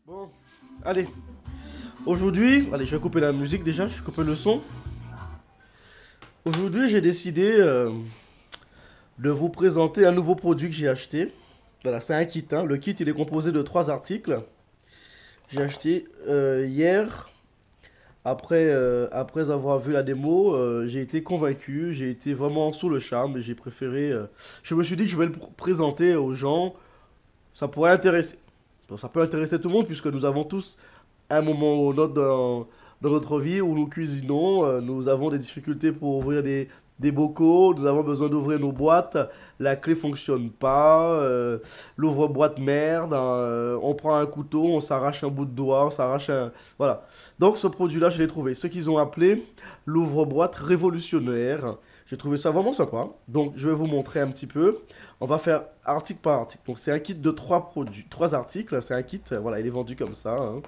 Bon, allez. Aujourd'hui, allez, je vais couper la musique déjà, je vais couper le son. Aujourd'hui, j'ai décidé de vous présenter un nouveau produit que j'ai acheté. Voilà, c'est un kit, hein. Le kit, il est composé de trois articles. J'ai acheté hier, après avoir vu la démo, j'ai été convaincu, j'ai été vraiment sous le charme et j'ai préféré. Je me suis dit que je vais le présenter aux gens, ça pourrait intéresser. Bon, ça peut intéresser tout le monde puisque nous avons tous un moment ou un autre dans notre vie où nous cuisinons, nous avons des difficultés pour ouvrir des bocaux, nous avons besoin d'ouvrir nos boîtes, la clé fonctionne pas, l'ouvre-boîte merde, hein, on prend un couteau, on s'arrache un bout de doigt, on s'arrache un... Voilà. Donc ce produit-là, je l'ai trouvé. Ce qu'ils ont appelé l'ouvre-boîte révolutionnaire. J'ai trouvé ça vraiment sympa. Donc je vais vous montrer un petit peu. On va faire article par article. Donc c'est un kit de trois produits, trois articles. C'est un kit, voilà, il est vendu comme ça, hein.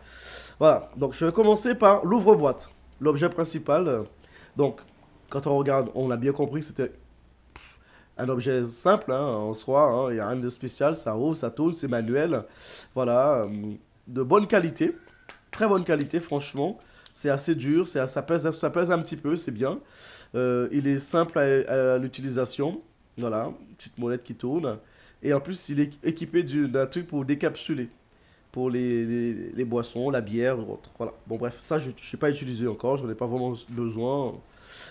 Voilà, donc je vais commencer par l'ouvre-boîte, l'objet principal. Donc, quand on regarde, on a bien compris que c'était un objet simple, hein, en soi, hein, il n'y a rien de spécial, ça ouvre, ça tourne, c'est manuel. Voilà, de bonne qualité, très bonne qualité, franchement. C'est assez dur, ça pèse un petit peu, c'est bien. Il est simple à l'utilisation. Voilà, petite molette qui tourne. Et en plus, il est équipé d'un truc pour décapsuler pour les boissons, la bière ou autre. Voilà. Bon, bref, ça, je n'ai pas utilisé encore, j'en ai pas vraiment besoin.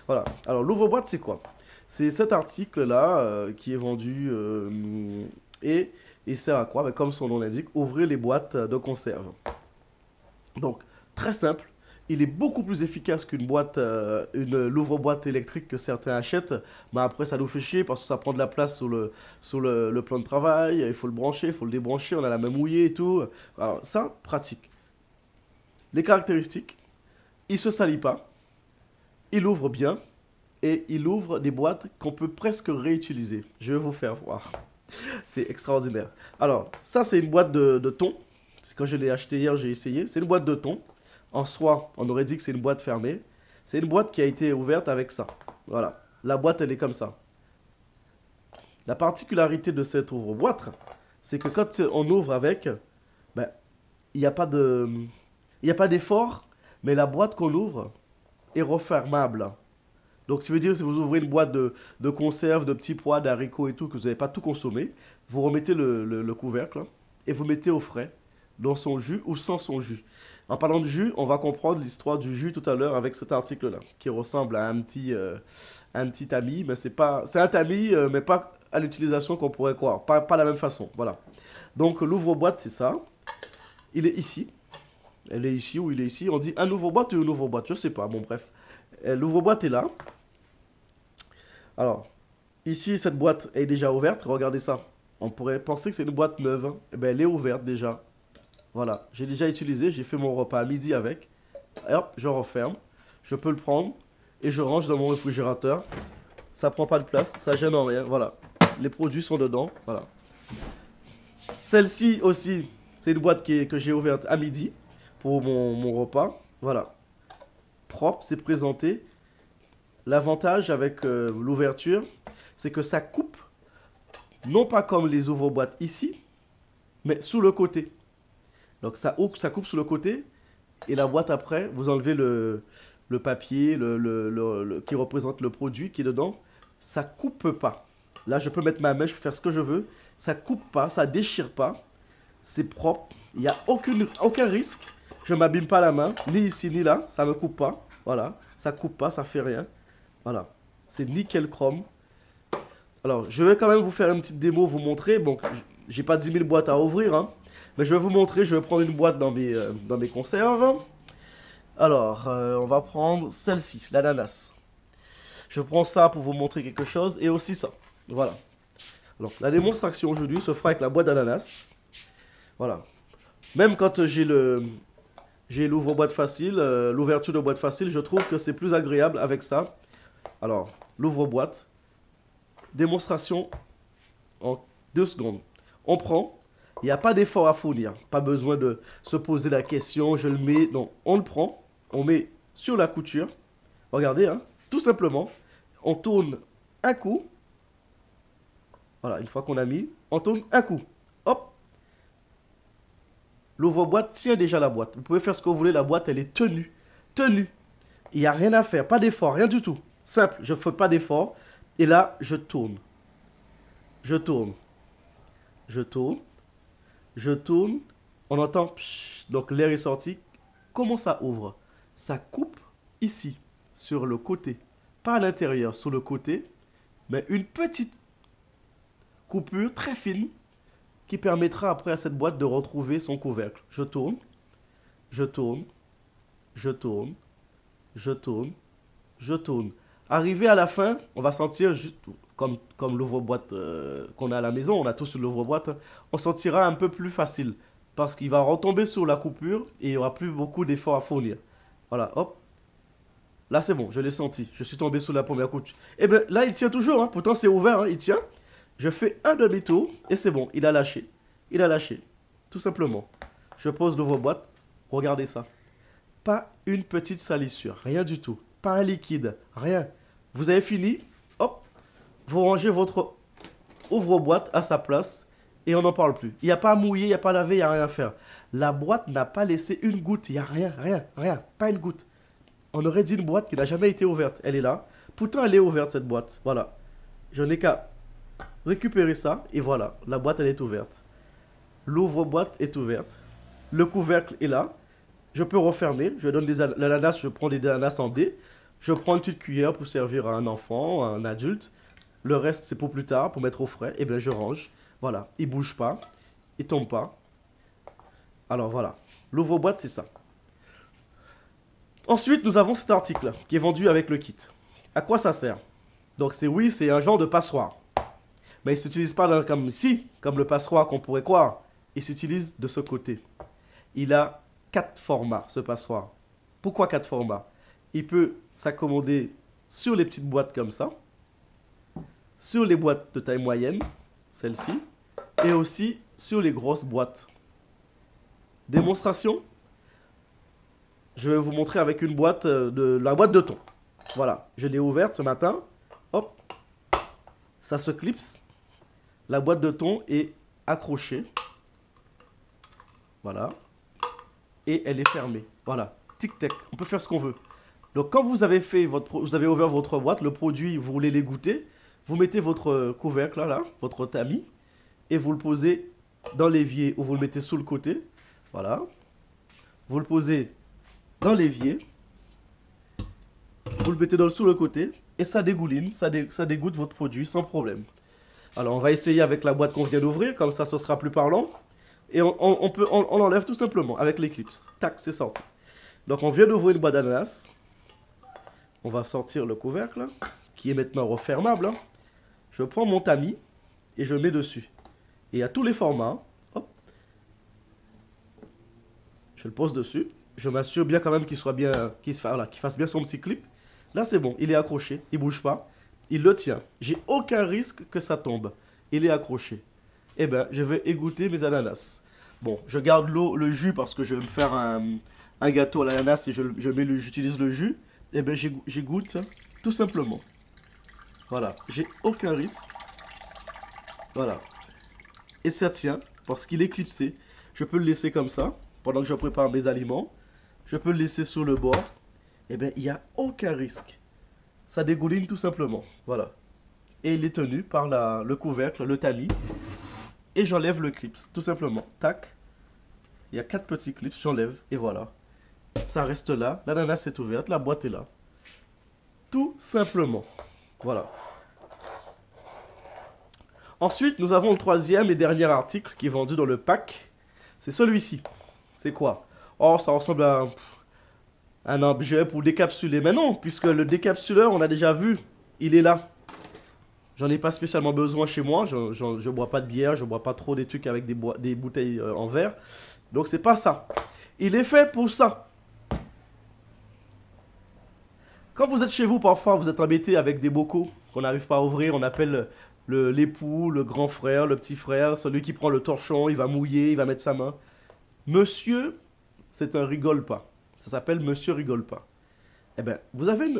Voilà. Alors, l'ouvre-boîte, c'est quoi? C'est cet article-là qui est vendu et il sert à quoi? Ben, comme son nom l'indique, ouvrir les boîtes de conserve. Donc, très simple. Il est beaucoup plus efficace qu'une boîte, l'ouvre-boîte électrique que certains achètent. Mais après, ça nous fait chier parce que ça prend de la place sur le plan de travail. Il faut le brancher, il faut le débrancher. On a la main mouillée et tout. Alors, ça, pratique. Les caractéristiques, il se salit pas. Il ouvre bien. Et il ouvre des boîtes qu'on peut presque réutiliser. Je vais vous faire voir. C'est extraordinaire. Alors, ça, c'est une boîte de thon. Quand je l'ai acheté hier, j'ai essayé. C'est une boîte de thon. En soi, on aurait dit que c'est une boîte fermée. C'est une boîte qui a été ouverte avec ça. Voilà. La boîte, elle est comme ça. La particularité de cette ouvre-boîte, c'est que quand on ouvre avec, ben, il n'y a pas de, il n'y a pas d'effort, mais la boîte qu'on ouvre est refermable. Donc, ça veut dire si vous ouvrez une boîte de conserve, de petits pois, d'haricots et tout, que vous n'avez pas tout consommé, vous remettez le couvercle et vous mettez au frais, dans son jus ou sans son jus. En parlant de jus, on va comprendre l'histoire du jus tout à l'heure avec cet article-là, qui ressemble à un petit tamis, mais c'est un tamis, mais pas à l'utilisation qu'on pourrait croire, pas la même façon, voilà. Donc, l'ouvre-boîte, c'est ça. Il est ici. Elle est ici ou il est ici. On dit un ouvre-boîte ou une ouvre-boîte, je sais pas, bon, bref. L'ouvre-boîte est là. Alors, ici, cette boîte est déjà ouverte. Regardez ça. On pourrait penser que c'est une boîte neuve, hein. Eh ben, elle est ouverte déjà. Voilà. J'ai déjà utilisé. J'ai fait mon repas à midi avec. Et hop, je referme. Je peux le prendre et je range dans mon réfrigérateur. Ça prend pas de place. Ça gêne en rien. Voilà. Les produits sont dedans. Voilà. Celle-ci aussi, c'est une boîte que j'ai ouverte à midi pour mon repas. Voilà. Propre, c'est présenté. L'avantage avec l'ouverture, c'est que ça coupe, non pas comme les ouvre-boîtes ici, mais sous le côté. Donc ça coupe sous le côté, et la boîte après, vous enlevez le papier qui représente le produit qui est dedans. Ça coupe pas. Là, je peux mettre ma main, je peux faire ce que je veux. Ça coupe pas, ça déchire pas. C'est propre. Il n'y a aucun risque. Je m'abîme pas la main, ni ici ni là. Ça me coupe pas. Voilà. Ça coupe pas, ça fait rien. Voilà. C'est nickel chrome. Alors, je vais quand même vous faire une petite démo, vous montrer. Bon, j'ai pas 10 000 boîtes à ouvrir, hein, mais je vais vous montrer. Je vais prendre une boîte dans mes conserves. Alors, on va prendre celle-ci, l'ananas. Je prends ça pour vous montrer quelque chose et aussi ça. Voilà. Alors, la démonstration aujourd'hui se fera avec la boîte d'ananas. Voilà. Même quand j'ai l'ouvre-boîte facile, l'ouverture de boîte facile, je trouve que c'est plus agréable avec ça. Alors, l'ouvre-boîte. Démonstration en 2 secondes. On prend. Il n'y a pas d'effort à fournir. Pas besoin de se poser la question. Je le mets. Non, on le prend. On met sur la couture. Regardez, hein. Tout simplement. On tourne un coup. Voilà, une fois qu'on a mis, on tourne un coup. Hop. L'ouvre-boîte tient déjà la boîte. Vous pouvez faire ce que vous voulez, la boîte, elle est tenue. Tenue. Il n'y a rien à faire, pas d'effort, rien du tout. Simple, je ne fais pas d'effort. Et là, je tourne. Je tourne. Je tourne. Je tourne. On entend, psh, donc l'air est sorti. Comment ça ouvre? Ça coupe ici, sur le côté. Pas à l'intérieur, sur le côté. Mais une petite coupure très fine qui permettra après à cette boîte de retrouver son couvercle. Je tourne. Je tourne. Je tourne. Je tourne. Je tourne. Arrivé à la fin, on va sentir, juste, comme l'ouvre-boîte qu'on a à la maison, on a tous l'ouvre-boîte, hein, on sentira un peu plus facile. Parce qu'il va retomber sur la coupure et il n'y aura plus beaucoup d'efforts à fournir. Voilà, hop. Là, c'est bon, je l'ai senti. Je suis tombé sur la première coupure. Et bien là, il tient toujours, hein. Pourtant c'est ouvert, hein, il tient. Je fais un demi-tour et c'est bon, il a lâché. Il a lâché, tout simplement. Je pose l'ouvre-boîte, regardez ça. Pas une petite salissure, rien du tout. Pas un liquide, rien. Vous avez fini, hop, vous rangez votre ouvre-boîte à sa place et on n'en parle plus. Il n'y a pas à mouiller, il n'y a pas à laver, il n'y a rien à faire. La boîte n'a pas laissé une goutte, il n'y a rien, rien, rien, pas une goutte. On aurait dit une boîte qui n'a jamais été ouverte. Elle est là. Pourtant, elle est ouverte, cette boîte. Voilà. Je n'ai qu'à récupérer ça et voilà. La boîte, elle est ouverte. L'ouvre-boîte est ouverte. Le couvercle est là. Je peux refermer. Je donne des l'ananas, je prends des ananas en dés. Je prends une petite cuillère pour servir à un enfant, à un adulte. Le reste, c'est pour plus tard, pour mettre au frais. Et bien, je range. Voilà. Il bouge pas. Il tombe pas. Alors, voilà. L'ouvre-boîte, c'est ça. Ensuite, nous avons cet article qui est vendu avec le kit. À quoi ça sert? Donc, c'est un genre de passoire. Mais il ne s'utilise pas comme ici, comme le passoire qu'on pourrait croire. Il s'utilise de ce côté. Il a 4 formats, ce passoire. Pourquoi 4 formats? Il peut s'accommoder sur les petites boîtes comme ça, sur les boîtes de taille moyenne, celle-ci, et aussi sur les grosses boîtes. Démonstration. Je vais vous montrer avec une boîte la boîte de thon. Voilà, je l'ai ouverte ce matin. Hop, ça se clipse. La boîte de thon est accrochée. Voilà. Et elle est fermée. Voilà, tic-tac, on peut faire ce qu'on veut. Donc quand vous avez ouvert votre boîte, le produit, vous voulez les goûter, vous mettez votre couvercle là, votre tamis, et vous le posez dans l'évier ou vous le mettez sous le côté. Voilà. Vous le posez dans l'évier, vous le mettez sous le côté et ça dégouline, ça dégoûte votre produit sans problème. Alors on va essayer avec la boîte qu'on vient d'ouvrir, comme ça ce sera plus parlant. Et on enlève tout simplement avec l'éclipse. Tac, c'est sorti. Donc on vient d'ouvrir une boîte d'ananas. On va sortir le couvercle, qui est maintenant refermable. Je prends mon tamis et je mets dessus. Et à tous les formats, hop, je le pose dessus. Je m'assure bien quand même qu'il soit bien, qu'il fasse bien son petit clip. Là, c'est bon, il est accroché, il bouge pas, il le tient. J'ai aucun risque que ça tombe. Il est accroché. Eh bien, je vais égoutter mes ananas. Bon, je garde le jus parce que je vais me faire un gâteau à l'ananas et j'utilise le jus. Eh bien, j'égoutte tout simplement. Voilà, j'ai aucun risque. Voilà. Et ça tient parce qu'il est clipsé. Je peux le laisser comme ça pendant que je prépare mes aliments. Je peux le laisser sur le bord. Eh bien, il n'y a aucun risque. Ça dégouline tout simplement. Voilà. Et il est tenu par le couvercle, le tamis. Et j'enlève le clip, tout simplement. Tac. Il y a 4 petits clips, j'enlève. Et voilà. Ça reste là. L'ananas est ouverte, la boîte est là. Tout simplement. Voilà. Ensuite, nous avons le troisième et dernier article qui est vendu dans le pack. C'est celui-ci. C'est quoi? Oh, ça ressemble à un objet pour décapsuler. Mais non, puisque le décapsuleur, on a déjà vu. Il est là. J'en ai pas spécialement besoin chez moi. Je bois pas de bière, je bois pas trop des trucs avec des bouteilles en verre. Donc c'est pas ça. Il est fait pour ça. Quand vous êtes chez vous, parfois vous êtes embêté avec des bocaux qu'on n'arrive pas à ouvrir. On appelle l'époux, le grand frère, le petit frère, celui qui prend le torchon, il va mouiller, il va mettre sa main. Monsieur, c'est un rigole pas. Ça s'appelle Monsieur rigole pas. Eh bien, vous avez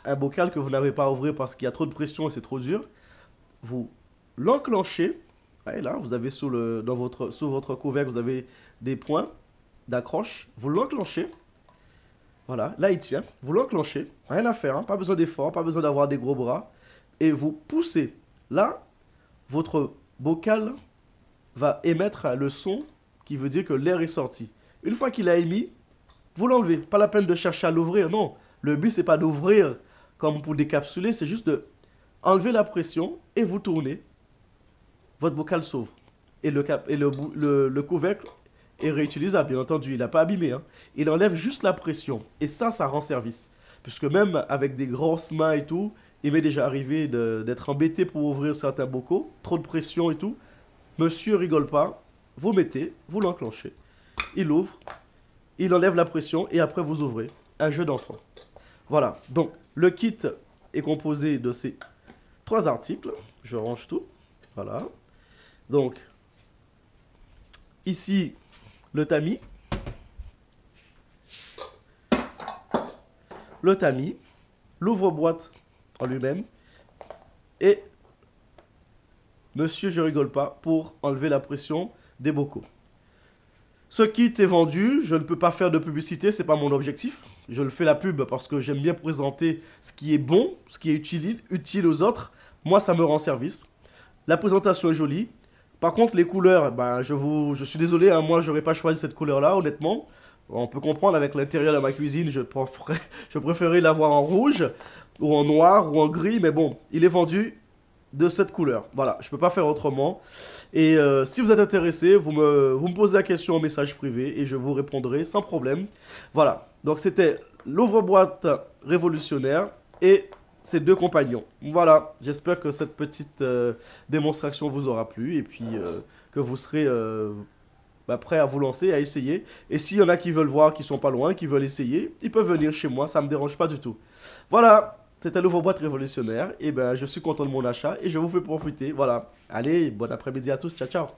un bocal que vous n'avez pas à ouvrir parce qu'il y a trop de pression et c'est trop dur. Vous l'enclenchez Et là, vous avez sous votre couvercle, vous avez des points d'accroche. Vous l'enclenchez. Voilà, là il tient. Vous l'enclenchez. Rien à faire, hein, pas besoin d'effort, pas besoin d'avoir des gros bras. Et vous poussez. Là, votre bocal va émettre le son qui veut dire que l'air est sorti. Une fois qu'il a émis, vous l'enlevez. Pas la peine de chercher à l'ouvrir, non. Le but, c'est pas d'ouvrir comme pour décapsuler, c'est juste de enlever la pression et vous tournez. Votre bocal s'ouvre. Et le couvercle est réutilisable, bien entendu. Il n'a pas abîmé, hein. Il enlève juste la pression. Et ça rend service. Puisque même avec des grosses mains et tout, il m'est déjà arrivé d'être embêté pour ouvrir certains bocaux. Trop de pression et tout. Monsieur rigole pas. Vous mettez, vous l'enclenchez. Il ouvre, il enlève la pression et après vous ouvrez. Un jeu d'enfant. Voilà. Donc, le kit est composé de ces 3 articles. Je range tout. Voilà. Donc, ici, le tamis. Le tamis. L'ouvre-boîte en lui-même. Et Monsieur, je rigole pas, pour enlever la pression des bocaux. Ce kit est vendu, je ne peux pas faire de publicité, c'est pas mon objectif. Je le fais la pub parce que j'aime bien présenter ce qui est bon, ce qui est utile aux autres. Moi, ça me rend service. La présentation est jolie. Par contre, les couleurs, ben, je suis désolé, hein, moi, j'aurais pas choisi cette couleur-là, honnêtement. On peut comprendre avec l'intérieur de ma cuisine, je préférais l'avoir en rouge, ou en noir, ou en gris, mais bon, il est vendu de cette couleur. Voilà, je peux pas faire autrement. Et si vous êtes intéressé, vous me posez la question en message privé et je vous répondrai sans problème. Voilà, donc c'était l'ouvre-boîte révolutionnaire et ses 2 compagnons. Voilà, j'espère que cette petite démonstration vous aura plu et puis que vous serez prêt à vous lancer, à essayer. Et s'il y en a qui veulent voir, qui sont pas loin, qui veulent essayer, ils peuvent venir chez moi, ça me dérange pas du tout. Voilà. C'était l'ouvre-boîte révolutionnaire. Et ben, je suis content de mon achat et je vous fais profiter. Voilà. Allez, bon après-midi à tous. Ciao, ciao.